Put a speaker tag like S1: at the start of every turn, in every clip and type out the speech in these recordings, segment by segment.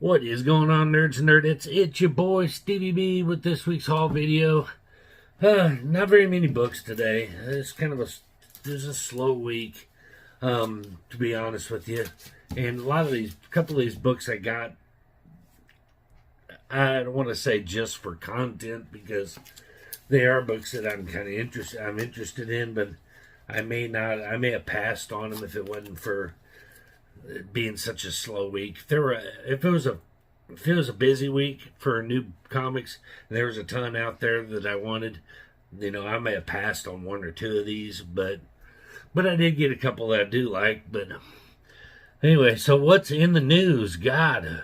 S1: What is going on, nerds and nerdettes? It's your boy Stevie B with this week's haul video. Not very many books today. It's kind of a slow week, to be honest with you. And a couple of these books I got, I don't want to say just for content because they are books that I'm kind of interested in, but I may have passed on them if it wasn't for being such a slow week. If it was a busy week for new comics, and there was a ton out there that I wanted, I may have passed on one or two of these, but I did get a couple that I do like. But anyway, so what's in the news? God,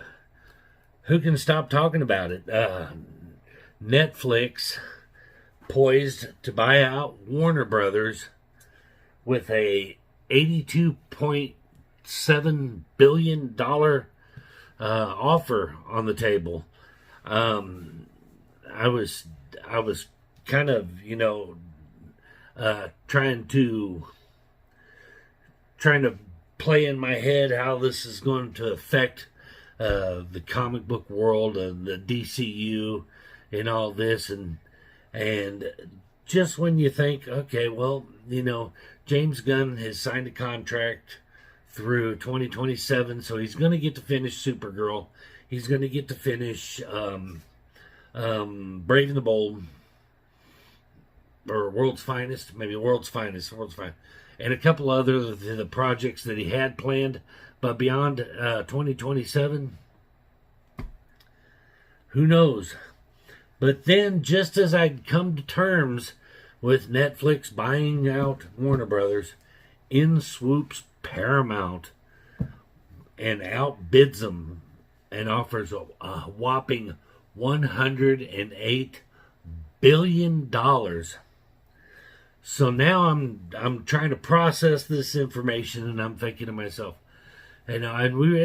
S1: who can stop talking about it? Netflix poised to buy out Warner Brothers with a $82.7 billion offer on the table. I was kind of trying to play in my head how this is going to affect the comic book world and the DCU and all this, and just when you think, okay, well, James Gunn has signed a contract through 2027, so he's going to get to finish Supergirl. He's going to get to finish Brave and the Bold, or World's Finest, maybe World's Finest, and a couple other the projects that he had planned. But beyond 2027, who knows? But then, just as I'd come to terms with Netflix buying out Warner Brothers, in swoops Paramount and outbids them and offers a whopping $108 billion. So now I'm trying to process this information, and I'm thinking to myself, literally,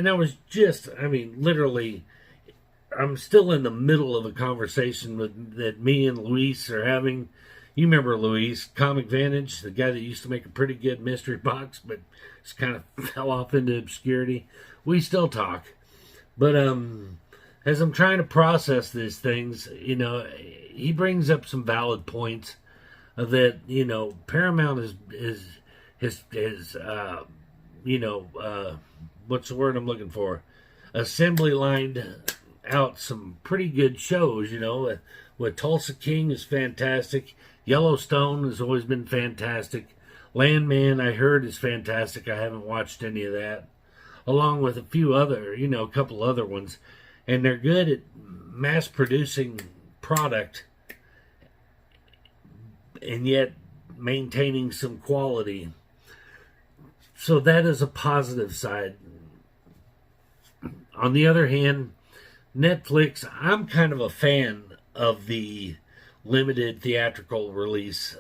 S1: I'm still in the middle of a conversation that me and Luis are having. You remember Luis, Comic Vantage, the guy that used to make a pretty good mystery box, but just kind of fell off into obscurity. We still talk. But as I'm trying to process these things, he brings up some valid points that, Paramount is what's the word I'm looking for? Assembly lined out some pretty good shows, with Tulsa King is fantastic. Yellowstone has always been fantastic. Landman, I heard, is fantastic. I haven't watched any of that. Along with a few other, a couple other ones. And they're good at mass producing product and yet maintaining some quality. So that is a positive side. On the other hand, Netflix, I'm kind of a fan of the limited theatrical release,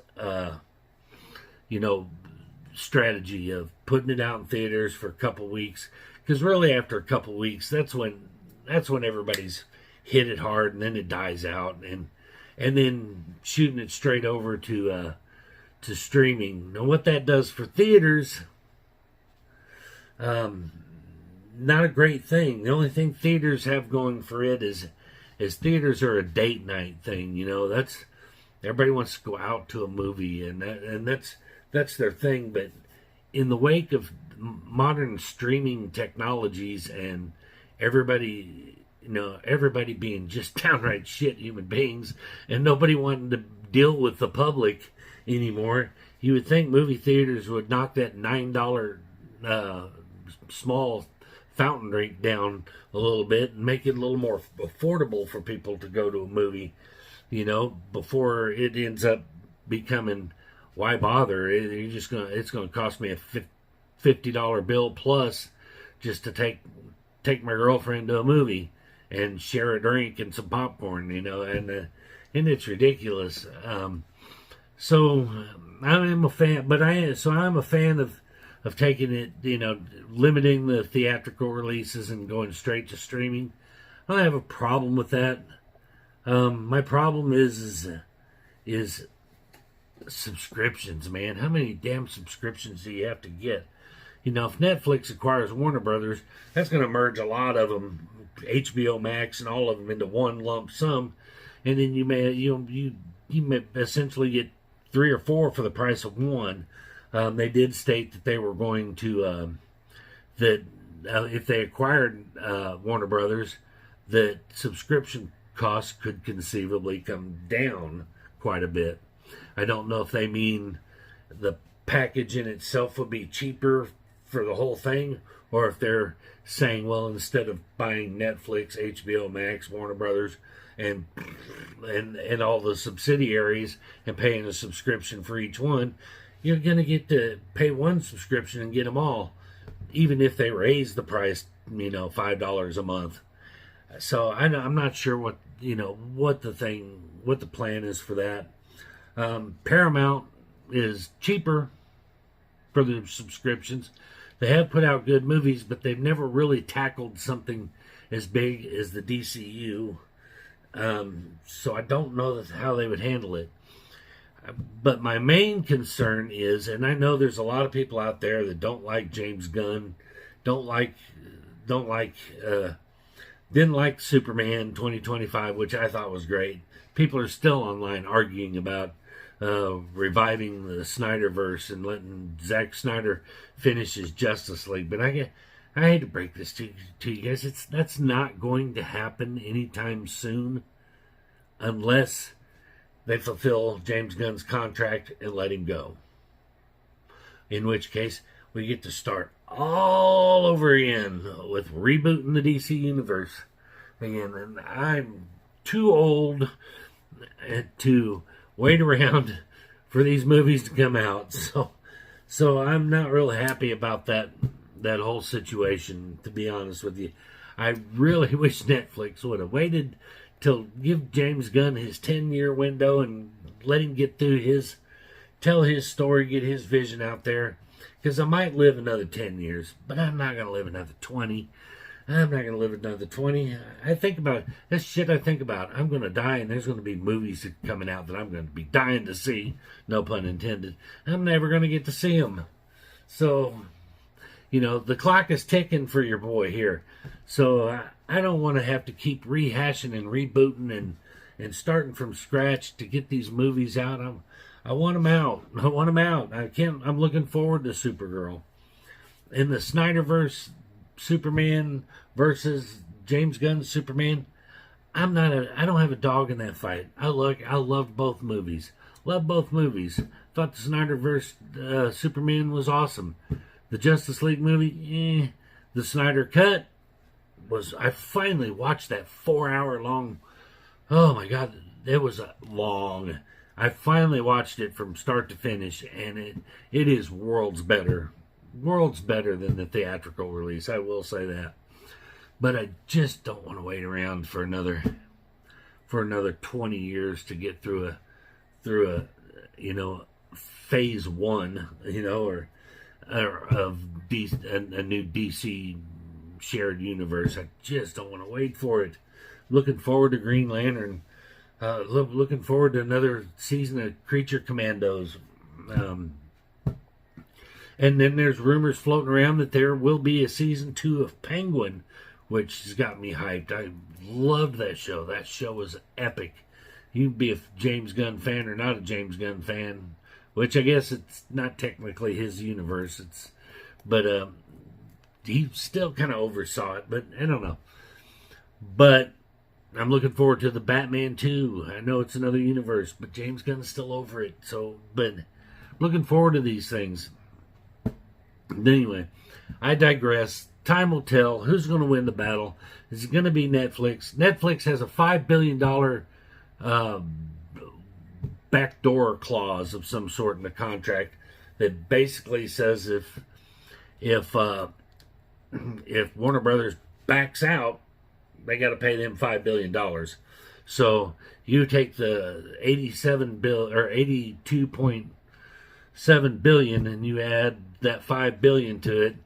S1: strategy of putting it out in theaters for a couple weeks. Because really, after a couple weeks, that's when everybody's hit it hard, and then it dies out, and then shooting it straight over to streaming. Now, what that does for theaters, not a great thing. The only thing theaters have going for it is theaters are a date night thing. That's everybody wants to go out to a movie, and that's their thing. But in the wake of modern streaming technologies and everybody being just downright shit human beings and nobody wanting to deal with the public anymore, you would think movie theaters would knock that $9 small fountain drink down a little bit and make it a little more affordable for people to go to a movie, before it ends up becoming, why bother? It's gonna cost me a $50 bill plus just to take my girlfriend to a movie and share a drink and some popcorn, and it's ridiculous. So I'm a fan, I'm a fan of taking it, limiting the theatrical releases and going straight to streaming. I don't have a problem with that. My problem is subscriptions, man. How many damn subscriptions do you have to get? if Netflix acquires Warner Brothers, that's going to merge a lot of them, HBO Max and all of them, into one lump sum, and then you may essentially get 3 or 4 for the price of one. They did state that they were going to if they acquired Warner Brothers, that subscription costs could conceivably come down quite a bit. I don't know if they mean the package in itself would be cheaper for the whole thing, or if they're saying, well, instead of buying Netflix, HBO Max, Warner Brothers, and all the subsidiaries and paying a subscription for each one, you're going to get to pay one subscription and get them all, even if they raise the price, $5 a month. So I'm not sure what the plan is for that. Paramount is cheaper for the subscriptions. They have put out good movies, but they've never really tackled something as big as the DCU. So I don't know how they would handle it. But my main concern is, and I know there's a lot of people out there that don't like James Gunn, didn't like Superman 2025, which I thought was great. People are still online arguing about reviving the Snyderverse and letting Zack Snyder finish his Justice League. But I hate to break this to you guys. That's not going to happen anytime soon unless they fulfill James Gunn's contract and let him go. In which case, we get to start all over again with rebooting the DC Universe again. And I'm too old to wait around for these movies to come out. So I'm not real happy about that whole situation, to be honest with you. I really wish Netflix would have waited till give James Gunn his 10-year window and let him tell his story, get his vision out there. Because I might live another 10 years, but I'm not going to live another 20. I'm not going to live another 20. I think about this shit. I think about I'm going to die, and there's going to be movies coming out that I'm going to be dying to see. No pun intended. I'm never going to get to see them. So, the clock is ticking for your boy here. So I don't want to have to keep rehashing and rebooting and starting from scratch to get these movies out. I want them out. I'm looking forward to Supergirl. In the Snyderverse, Superman versus James Gunn's Superman, I don't have a dog in that fight. I loved both movies. Thought the Snyderverse Superman was awesome. The Justice League movie, The Snyder Cut I finally watched that 4-hour long. Oh my God, it was long. I finally watched it from start to finish, and it is worlds better than the theatrical release. I will say that, but I just don't want to wait around for another 20 years to get through a phase 1, or of a new DC shared universe. I just don't want to wait for it. Looking forward to Green Lantern. Looking forward to another season of Creature Commandos. And then there's rumors floating around that there will be a season 2 of Penguin, which has got me hyped. I loved that show. That show was epic. You can be a James Gunn fan or not a James Gunn fan, which I guess it's not technically his universe. But he still kind of oversaw it. But I don't know. But I'm looking forward to the Batman 2. I know it's another universe, but James Gunn's still over it. But looking forward to these things. But anyway, I digress. Time will tell who's going to win the battle. Is it going to be Netflix? Netflix has a $5 billion backdoor clause of some sort in the contract that basically says if Warner Brothers backs out, they got to pay them $5 billion. So you take the 82.7 billion and you add that $5 billion to it,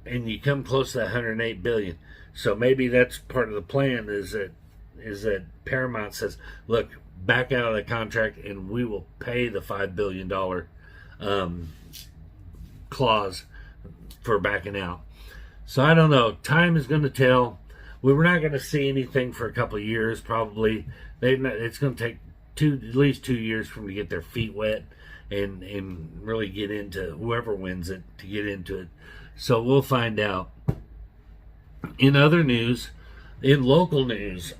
S1: and you come close to that 108 billion. So maybe that's part of the plan is that Paramount says, look, back out of the contract and we will pay the $5 billion clause for backing out. So I don't know. Time is going to tell. We were not going to see anything for a couple of years, probably. It's going to take at least 2 years for them to get their feet wet and really get into whoever wins it to get into it. So we'll find out. In other news, in local news,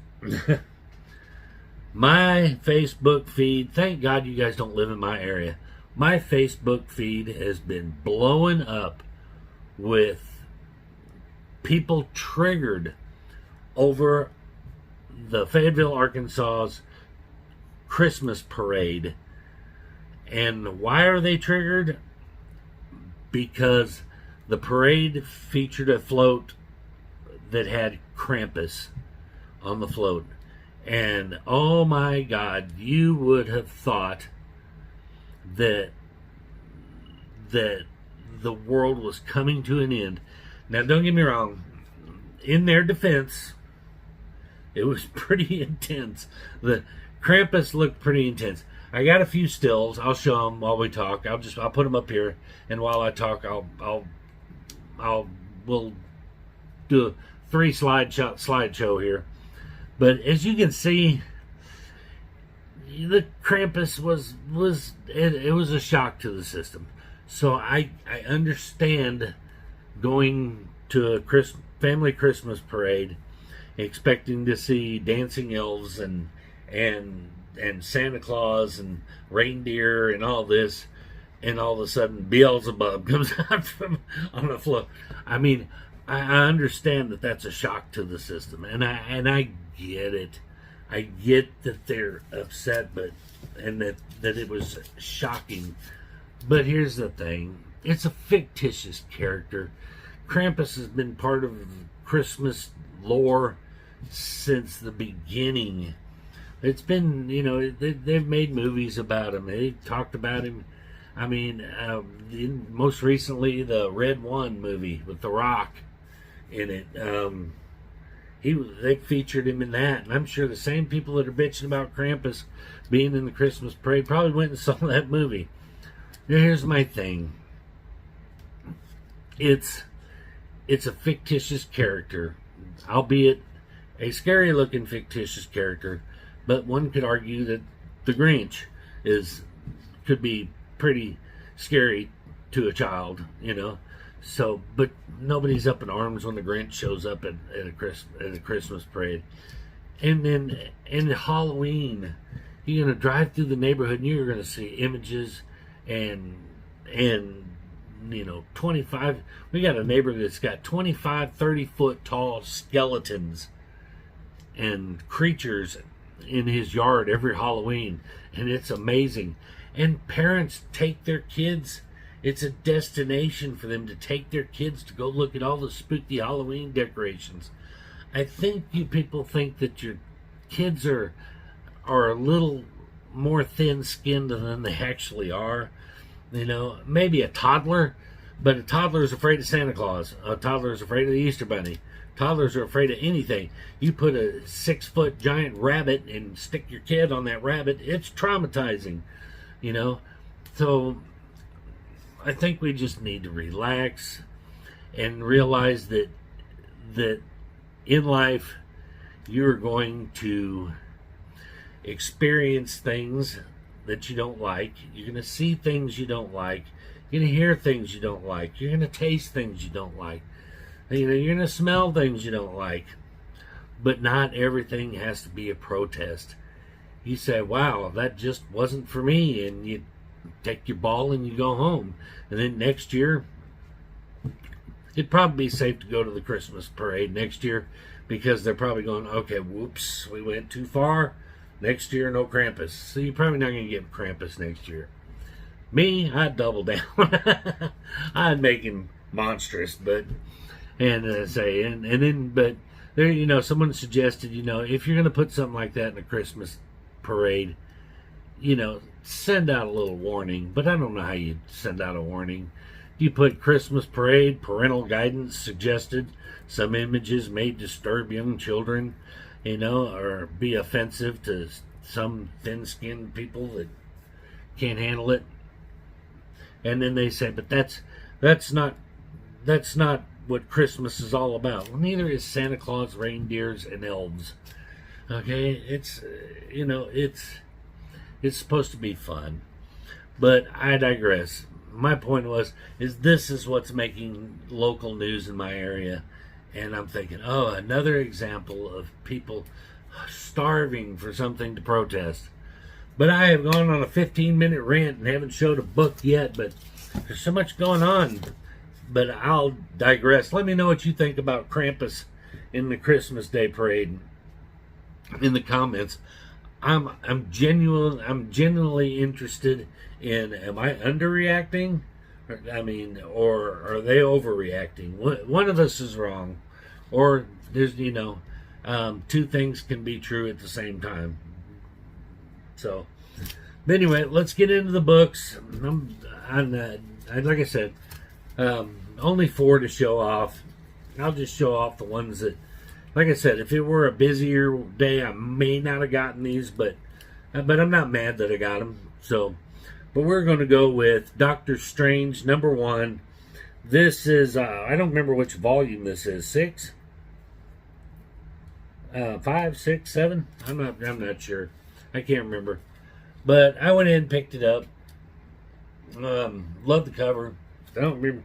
S1: my Facebook feed, thank God you guys don't live in my area. My Facebook feed has been blowing up with people triggered over the Fayetteville, Arkansas's Christmas parade. And why are they triggered? Because the parade featured a float that had Krampus on the float. And oh my God, you would have thought that the world was coming to an end. Now, don't get me wrong. In their defense, it was pretty intense. The Krampus looked pretty intense. I got a few stills. I'll show them while we talk. I'll put them up here, and while I talk, we'll do a 3 slideshow here. But as you can see, the Krampus was a shock to the system. So I understand going to a family Christmas parade, expecting to see dancing elves and Santa Claus and reindeer and all this, and all of a sudden Beelzebub comes out on the float. I mean, I understand that that's a shock to the system, and I get it. I get that they're upset, and that it was shocking. But here's the thing: it's a fictitious character. Krampus has been part of Christmas lore since the beginning. It's been, they've made movies about him. They talked about him. I mean, most recently, the Red One movie with The Rock in it. They featured him in that, and I'm sure the same people that are bitching about Krampus being in the Christmas parade probably went and saw that movie. Now, here's my thing. It's a fictitious character, albeit a scary-looking fictitious character. But one could argue that the Grinch could be pretty scary to a child, So, but nobody's up in arms when the Grinch shows up at a Christmas parade. And then in Halloween, you're going to drive through the neighborhood and you're going to see images and 25. We got a neighbor that's got 25, 30 foot tall skeletons and creatures in his yard every Halloween, and it's amazing. And parents take their kids. It's a destination for them to take their kids to go look at all the spooky Halloween decorations. I think you people think that your kids are a little more thin-skinned than they actually are. Maybe a toddler, but a toddler is afraid of Santa Claus. A toddler is afraid of the Easter Bunny. Toddlers are afraid of anything. You put a 6-foot giant rabbit and stick your kid on that rabbit, it's traumatizing, So I think we just need to relax and realize that in life you're going to experience things that you don't like. You're going to see things you don't like. You're going to hear things you don't like. You're going to taste things you don't like. You're going to smell things you don't like. But not everything has to be a protest. You say, wow, that just wasn't for me, and you take your ball and you go home. And then next year, it'd probably be safe to go to the Christmas parade next year, because they're probably going, okay, whoops, we went too far. Next year, no Krampus. So you're probably not going to get Krampus next year. Me, I'd double down. I'd make him monstrous, but there, someone suggested, if you're going to put something like that in a Christmas parade, send out a little warning. But I don't know how you send out a warning. You put Christmas parade, parental guidance suggested. Some images may disturb young children, or be offensive to some thin-skinned people that can't handle it. And then they say, but that's That's not what Christmas is all about. Well, neither is Santa Claus, reindeers, and elves. Okay, it's it's supposed to be fun, but I digress. My point is this is what's making local news in my area, and I'm thinking, oh, another example of people starving for something to protest. But I have gone on a 15-minute rant and haven't showed a book yet, but there's so much going on. But I'll digress. Let me know what you think about Krampus in the Christmas Day parade in the comments. I'm genuinely interested in, am I underreacting? Or are they overreacting? One of us is wrong, or there's two things can be true at the same time. So, but anyway, let's get into the books. Like I said, only 4 to show off. I'll just show off the ones that, like I said, if it were a busier day, I may not have gotten these, but I'm not mad that I got them. So, but we're going to go with Doctor Strange #1. This is I don't remember which volume this is. 6, 5, 6, 7. I'm not sure. I can't remember. But I went in and picked it up. Love the cover. I don't remember.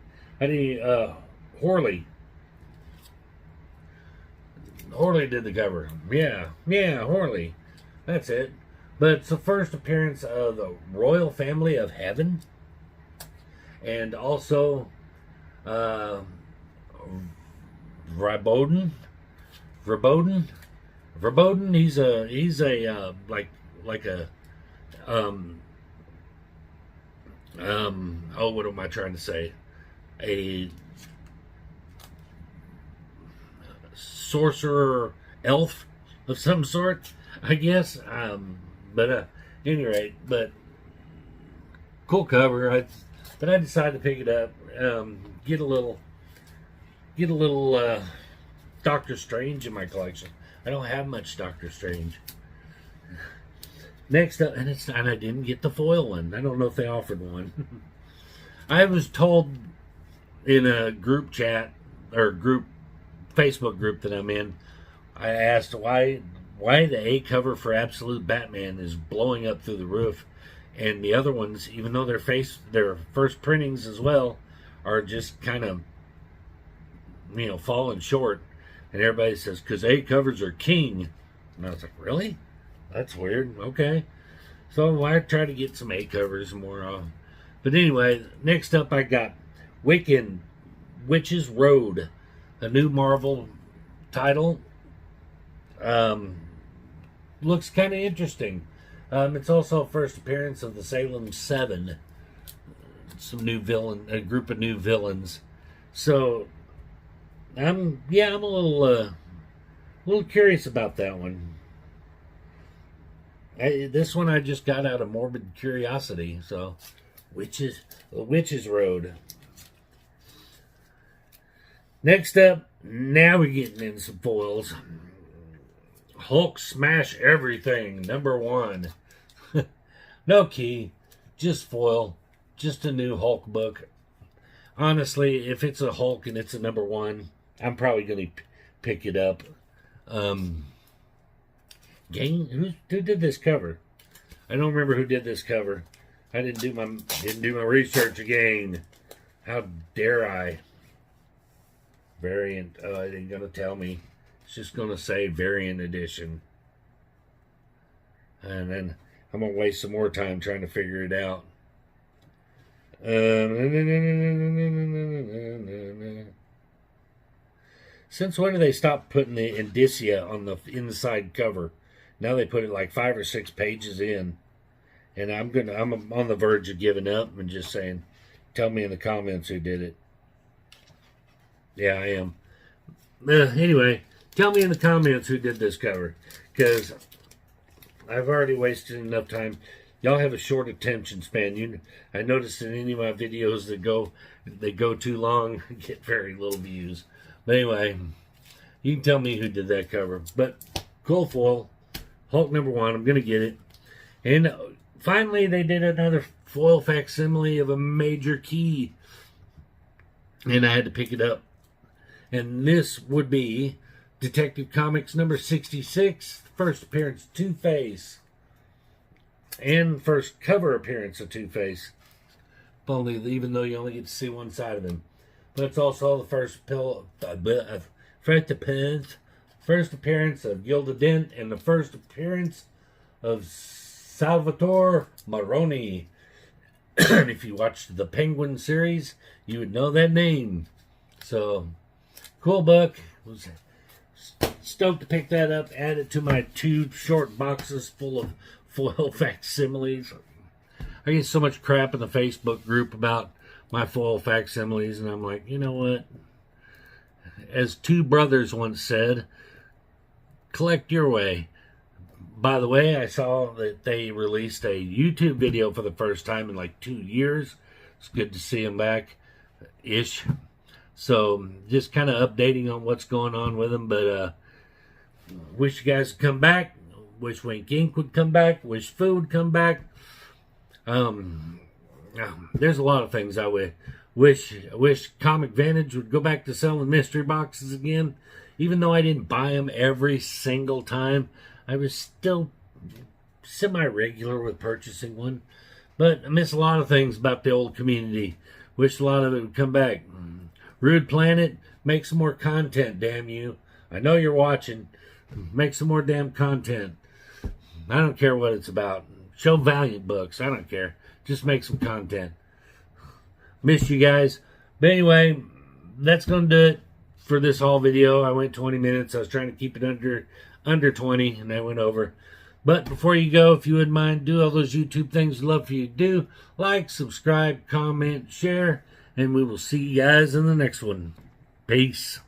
S1: Horley did the cover. Yeah, Horley. That's it. But it's the first appearance of the Royal Family of Heaven. And also Verboten. He's a like a what am I trying to say? A sorcerer elf of some sort, I guess. But any rate, but cool cover. But I decided to pick it up. Get a little Doctor Strange in my collection. I don't have much Doctor Strange. Next up, and I didn't get the foil one. I don't know if they offered one. I was told in a group chat or Facebook group that I'm in, I asked why the A cover for Absolute Batman is blowing up through the roof, and the other ones, even though their first printings as well, are just kind of falling short. And everybody says, because A covers are king. And I was like, really? That's weird. Okay. So I try to get some A covers more. But anyway, next up I got Wiccan, Witch's Road, a new Marvel title. Looks kind of interesting. It's also a first appearance of the Salem 7. A group of new villains. So I'm a little curious about that one. This one I just got out of morbid curiosity. So, Witch's Road. Next up, now we're getting in some foils. Hulk Smash Everything, #1. No key, just foil, just a new Hulk book. Honestly, if it's a Hulk and it's a #1, I'm probably going to pick it up. Who did this cover? I don't remember who did this cover. I didn't do my research again. How dare I? Variant. It ain't gonna tell me. It's just gonna say variant edition. And then I'm gonna waste some more time trying to figure it out. Since when do they stop putting the indicia on the inside cover? Now they put it like 5 or 6 pages in, and I'm on the verge of giving up and just saying, tell me in the comments who did it. Yeah, I am. Anyway, tell me in the comments who did this cover, because I've already wasted enough time. Y'all have a short attention span. I noticed in any of my videos that go too long, get very little views. But anyway, you can tell me who did that cover. But cool foil, Hulk #1. I'm gonna get it. And finally, they did another foil facsimile of a major key. and I had to pick it up. And this would be Detective Comics number 66, first appearance of Two-Face, and first cover appearance of Two-Face. Even though you only get to see one side of him. But it's also the first appearance of Gilda Dent and the first appearance of Salvatore Maroni. And if you watched the Penguin series, you would know that name. So, cool book. Was stoked to pick that up, add it to my 2 short boxes full of foil facsimiles. I get so much crap in the Facebook group about my foil facsimiles, and I'm like, you know what? As 2 brothers once said, collect your way. By the way, I saw that they released a YouTube video for the first time in like 2 years. It's good to see them back-ish. So, just kind of updating on what's going on with them, but wish you guys would come back. Wish Wink Inc. would come back. Wish Food would come back. There's a lot of things I wish Comic Vantage would go back to selling mystery boxes again. Even though I didn't buy them every single time, I was still semi-regular with purchasing one. But I miss a lot of things about the old community. Wish a lot of it would come back. Rude Planet, make some more content, damn you. I know you're watching. Make some more damn content. I don't care what it's about. Show Valiant books. I don't care. Just make some content. Miss you guys. But anyway, that's going to do it for this haul video. I went 20 minutes. I was trying to keep it under 20, and I went over. But before you go, if you wouldn't mind, do all those YouTube things I'd love for you to do. Like, subscribe, comment, share, and we will see you guys in the next one. Peace.